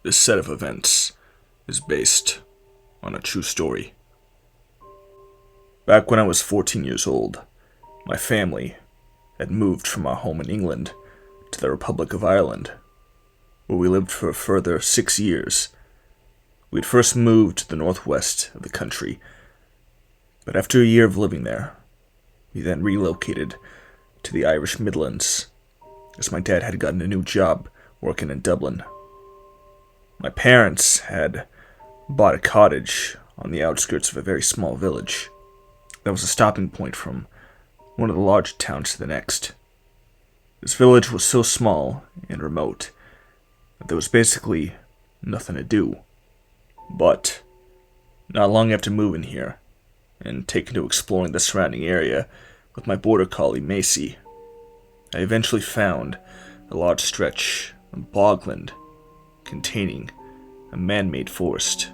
This set of events is based on a true story. Back when I was 14 years old, my family had moved from our home in England to the Republic of Ireland, where we lived for a further 6 years. We had first moved to the northwest of the country, but after a year of living there, we then relocated to the Irish Midlands, as my dad had gotten a new job working in Dublin. My parents had bought a cottage on the outskirts of a very small village that was a stopping point from one of the large towns to the next. This village was so small and remote that there was basically nothing to do. But not long after moving here and taking to exploring the surrounding area with my border collie Macy, I eventually found a large stretch of bogland containing a man-made forest.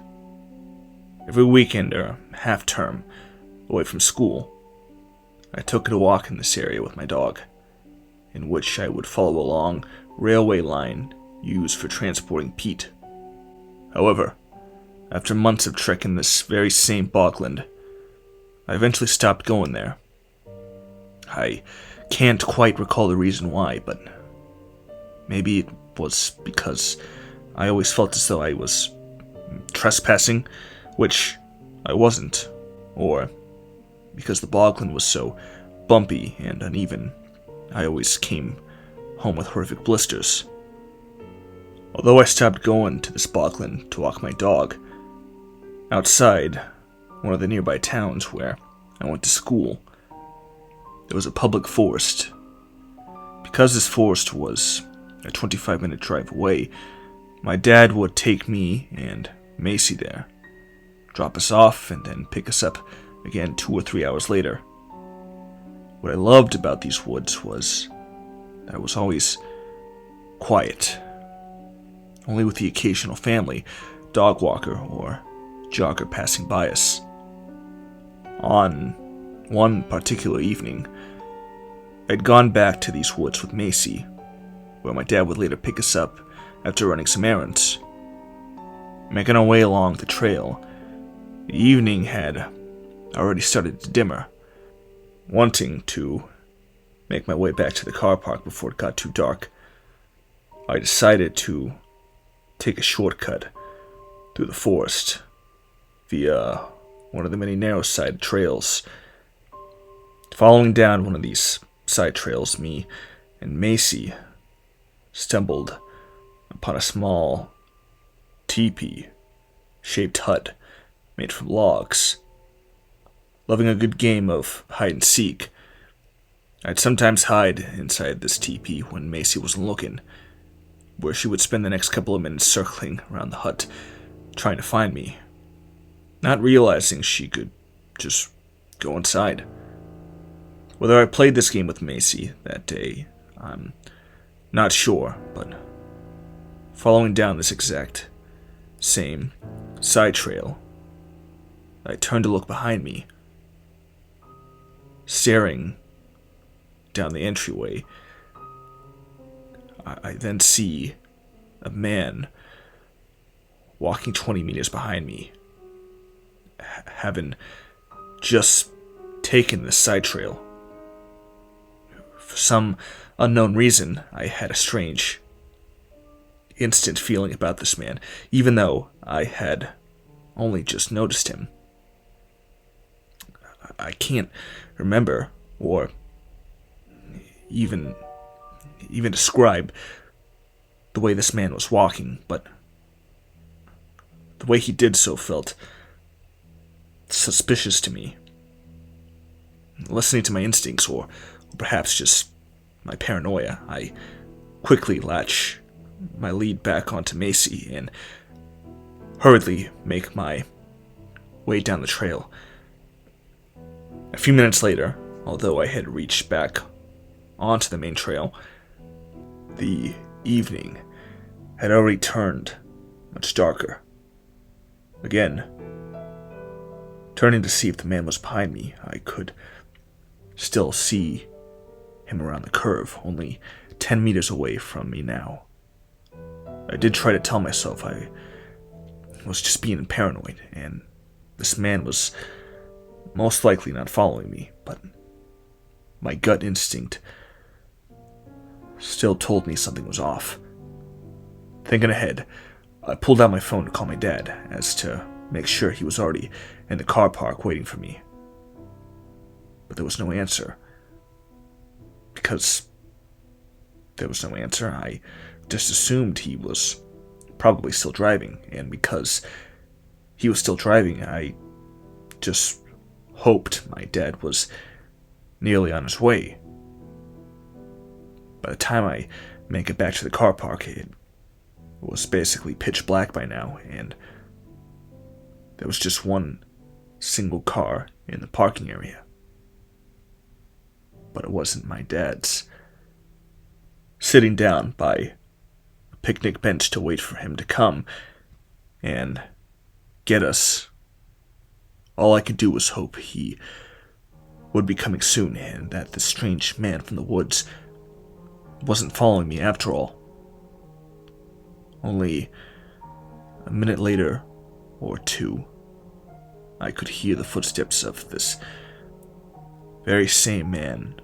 Every weekend or half-term away from school, I took a walk in this area with my dog, in which I would follow a long railway line used for transporting peat. However, after months of trekking this very same bogland, I eventually stopped going there. I can't quite recall the reason why, but maybe it was because I always felt as though I was trespassing, which I wasn't, or because the bogland was so bumpy and uneven, I always came home with horrific blisters. Although I stopped going to this bogland to walk my dog, outside one of the nearby towns where I went to school, there was a public forest. Because this forest was a 25-minute drive away, my dad would take me and Macy there, drop us off, and then pick us up again 2 or 3 hours later. What I loved about these woods was that it was always quiet, only with the occasional family, dog walker, or jogger passing by us. On one particular evening, I'd gone back to these woods with Macy, where my dad would later pick us up after running some errands. Making our way along the trail, the evening had already started to dimmer. Wanting to make my way back to the car park before it got too dark, I decided to take a shortcut through the forest via one of the many narrow side trails. Following down one of these side trails, me and Macy stumbled upon a small teepee-shaped hut made from logs. Loving a good game of hide-and-seek, I'd sometimes hide inside this teepee when Macy wasn't looking, where she would spend the next couple of minutes circling around the hut, trying to find me, not realizing she could just go inside. Whether I played this game with Macy that day, I'm not sure, but following down this exact same side trail, I turned to look behind me. Staring down the entryway, I then see a man walking 20 meters behind me, having just taken this side trail. For some unknown reason, I had a strange, instant feeling about this man, even though I had only just noticed him. I can't remember or even describe the way this man was walking, but the way he did so felt suspicious to me. Listening to my instincts, or perhaps just my paranoia, I quickly latch my lead back onto Macy and hurriedly make my way down the trail. A few minutes later, although I had reached back onto the main trail, the evening had already turned much darker. Again, turning to see if the man was behind me, I could still see him around the curve, only 10 meters away from me now. I did try to tell myself I was just being paranoid, and this man was most likely not following me, but my gut instinct still told me something was off. Thinking ahead, I pulled out my phone to call my dad, as to make sure he was already in the car park waiting for me. But there was no answer. Because there was no answer, I just assumed he was probably still driving, and because he was still driving, I just hoped my dad was nearly on his way. By the time I make it back to the car park, it was basically pitch black by now, and there was just one single car in the parking area. But it wasn't my dad's. Sitting down by a picnic bench to wait for him to come and get us, all I could do was hope he would be coming soon, and that the strange man from the woods wasn't following me after all. Only a minute later, or two, I could hear the footsteps of this very same man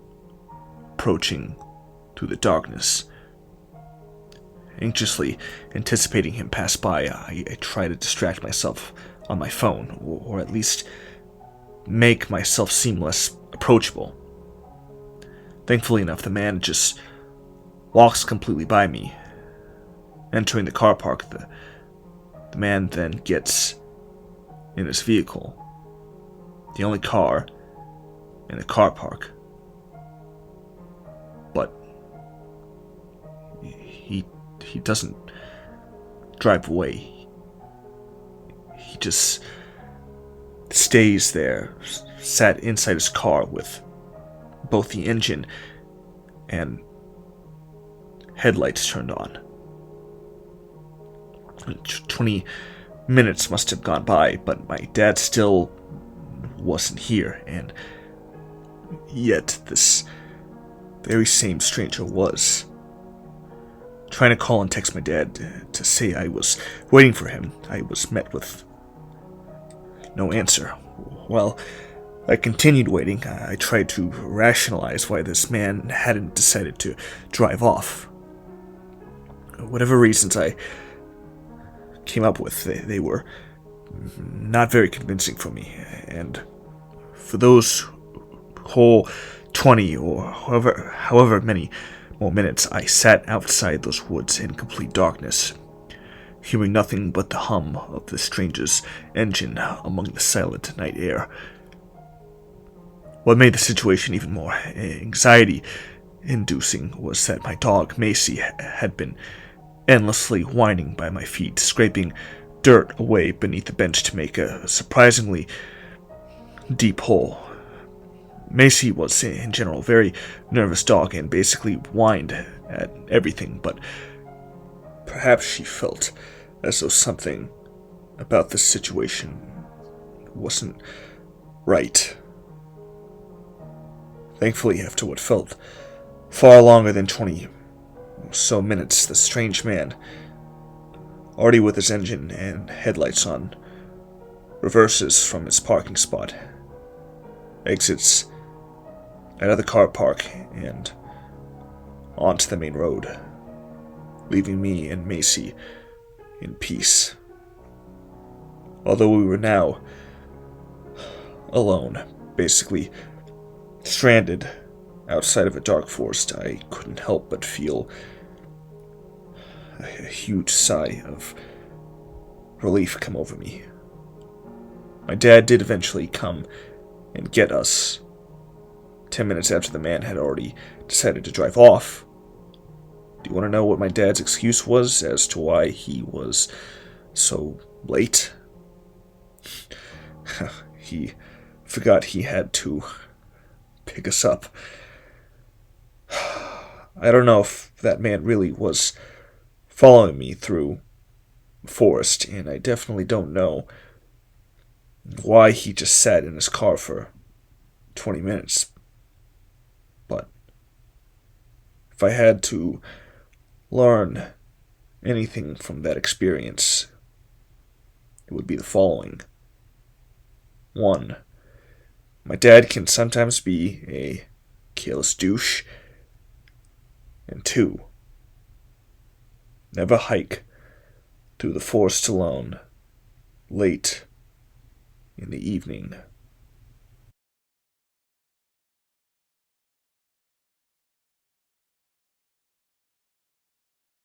approaching through the darkness. Anxiously anticipating him pass by, I try to distract myself on my phone, or at least make myself seem less approachable. Thankfully enough, the man just walks completely by me. Entering the car park, the man then gets in his vehicle, the only car in the car park. But he doesn't drive away. He just stays there, sat inside his car with both the engine and headlights turned on. 20 minutes must have gone by, but my dad still wasn't here, and yet this very same stranger was. Trying to call and text my dad to say I was waiting for him, I was met with no answer. While I continued waiting, I tried to rationalize why this man hadn't decided to drive off. Whatever reasons I came up with, they were not very convincing for me, and for those whole 20 or however many more minutes, I sat outside those woods in complete darkness, hearing nothing but the hum of the stranger's engine among the silent night air. What made the situation even more anxiety-inducing was that my dog, Macy, had been endlessly whining by my feet, scraping dirt away beneath the bench to make a surprisingly deep hole. Macy was, in general, a very nervous dog and basically whined at everything, but perhaps she felt as though something about this situation wasn't right. Thankfully, after what felt far longer than 20 or so minutes, the strange man, already with his engine and headlights on, reverses from his parking spot, exits out of the car park and onto the main road, leaving me and Macy in peace. Although we were now alone, basically stranded outside of a dark forest, I couldn't help but feel a huge sigh of relief come over me. My dad did eventually come and get us 10 minutes after the man had already decided to drive off. Do you want to know what my dad's excuse was as to why he was so late? He forgot he had to pick us up. I don't know if that man really was following me through the forest, and I definitely don't know why he just sat in his car for 20 minutes. But if I had to learn anything from that experience, it would be the following. 1. My dad can sometimes be a careless douche. And 2. Never hike through the forest alone, late in the evening.